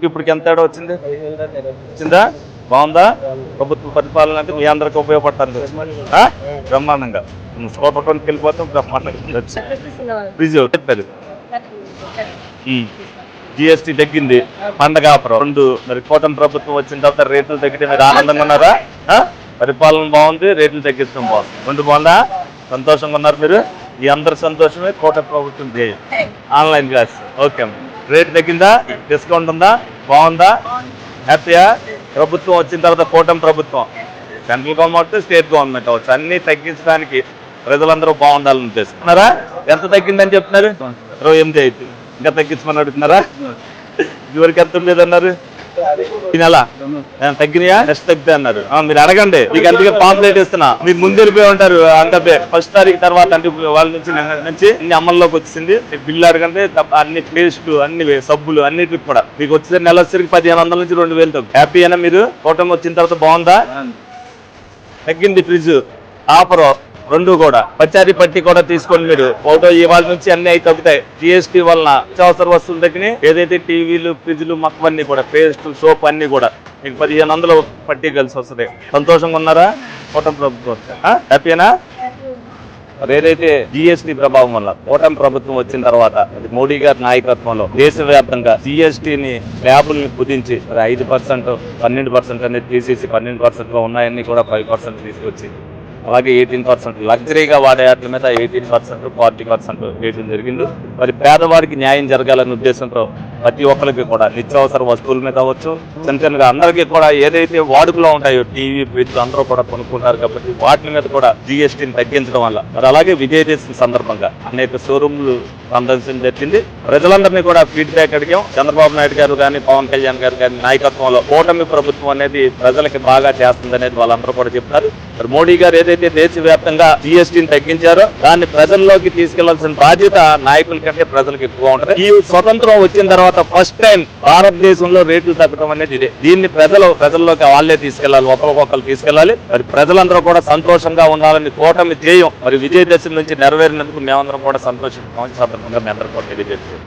ఇప్పటికి ఎంత తేడా వచ్చింది? వచ్చిందా? బాగుందా? ప్రభుత్వ పరిపాలన అంటే మీ అందరికి ఉపయోగపడుతుంది బ్రహ్మాండంగా. సూపర్ వెళ్ళిపోతాం బ్రహ్మాండంగా. చెప్పారు జిఎస్టీ తగ్గింది, పండగ ఆఫర్ రెండు. మరి కూటమి ప్రభుత్వం వచ్చిన తర్వాత రేట్లు తగ్గితే మీరు ఆనందంగా ఉన్నారా? పరిపాలన బాగుంది, రేట్లు తగ్గించడం బాగుంది, రెండు బాగుందా? సంతోషంగా ఉన్నారు మీరు? ఈ అందరి సంతోషమే కూటమి ప్రభుత్వం చేయాలి. Online class okay. రేట్ తగ్గిందా? డిస్కౌంట్ ఉందా? బాగుందా? హ్యాపీయా? ప్రభుత్వం వచ్చిన తర్వాత కూటమి ప్రభుత్వం, సెంట్రల్ గవర్నమెంట్ స్టేట్ గవర్నమెంట్ అవచ్చు, అన్ని తగ్గించడానికి ప్రజలందరూ బాగుండాలని ఉద్దేశిస్తున్నారా? ఎంత తగ్గిందని చెప్తున్నారు? 28 అయితే ఇంకా తగ్గించమని అడుగుతున్నారా? ఇదివరకు ఎంత ఉండేదన్నారు? ఈ నెల తగ్గినాయా? నెక్స్ట్ తగ్గితే అన్నారు. మీరు అడగండి, మీకు అందుకే పాంప్లెట్ ఇస్తున్నా. మీకు ముందు వెళ్ళిపోయి ఉంటారు. అంటే ఫస్ట్ తారీఖు తర్వాత అంటే వాళ్ళ నుంచి అన్ని అమల్లోకి వచ్చింది. బిల్లు అడగండి, అన్ని పేస్ట్ అన్ని సబ్బులు అన్నిటికి కూడా మీకు వచ్చే నెల వచ్చరికి 1500 నుంచి 2000 తగ్గు. హ్యాపీ అయినా మీరు? కూటమి వచ్చిన తర్వాత బాగుందా? తగ్గింది ఫ్రిడ్జ్ ఆఫర్ రెండు కూడా. పచారీ పట్టి కూడా తీసుకోండి మీరు. ఫోటో ఇవాళ నుంచి అన్ని అయి తగ్గుతాయి. జిఎస్టీ వలన నిత్యావసర వస్తువులు తగ్గినాయి. ఏదైతే టీవీలు, ఫ్రిడ్జ్లు మొత్తం అన్ని కూడా, పేస్ట్, సోప్ అన్ని కూడా మీకు 1500 పట్టి కలిసి వస్తుంది. సంతోషంగా ఉన్నారా? కూటమి ప్రభుత్వం హ్యాపీనా? ఏదైతే జిఎస్టీ ప్రభావం వల్ల కూటమి ప్రభుత్వం వచ్చిన తర్వాత మోడీ గారి నాయకత్వంలో దేశవ్యాప్తంగా జిఎస్టీని ల్యాబుల్ని కుదించి 5%, 12% అనేది తీసేసి 12% లో ఉన్నాయన్నీ కూడా 5% తీసుకొచ్చి, అలాగే 18% లగ్జరీగా వాడే వాటి మీద 18%, 40% వేయడం జరిగింది. మరి పేదవాడికి న్యాయం జరగాలనే ఉద్దేశంతో ప్రతి ఒక్కరికి కూడా నిత్యావసర వస్తువుల మీద అవ్వచ్చు, చిన్నగా అందరికీ కూడా ఏదైతే వాడుకలో ఉంటాయో టీవీ, ఫ్రిడ్జ్ అందరూ కూడా కొనుక్కుంటారు కాబట్టి వాటి మీద కూడా జిఎస్టీని తగ్గించడం వల్ల మరి అలాగే విజయదశమి సందర్భంగా అనేక షోరూమ్లు సందర్శన జరిగింది. ప్రజలందరినీ కూడా ఫీడ్బ్యాక్ అడిగాం. చంద్రబాబు నాయుడు గారు కానీ, పవన్ కళ్యాణ్ గారు కానీ నాయకత్వంలో కూటమి ప్రభుత్వం అనేది ప్రజలకి బాగా చేస్తుంది అనేది వాళ్ళందరూ కూడా చెప్తారు. మరి మోడీ గారు ఏదైతే దేశవ్యాప్తంగా జిఎస్టీని తగ్గించారో దాన్ని ప్రజల్లోకి తీసుకెళ్లాల్సిన బాధ్యత నాయకుల కంటే ప్రజలకు ఎక్కువ ఉంటుంది. ఈ స్వతంత్రం వచ్చిన తర్వాత ఫస్ట్ టైం భారతదేశంలో రేట్లు తగ్గడం అనేది ఇదే. దీన్ని ప్రజల్లోకి వాళ్ళే తీసుకెళ్లాలి, ఒకరికొకరు తీసుకెళ్లాలి. మరి ప్రజలందరూ కూడా సంతోషంగా ఉండాలని కూటమి ధ్యేయం మరి విజయదశమి నుంచి నెరవేరినందుకు మేమందరం కూడా సంతోషిస్తామని సందర్భంగా మీ అందరూ కూడా తెలియజేస్తాం.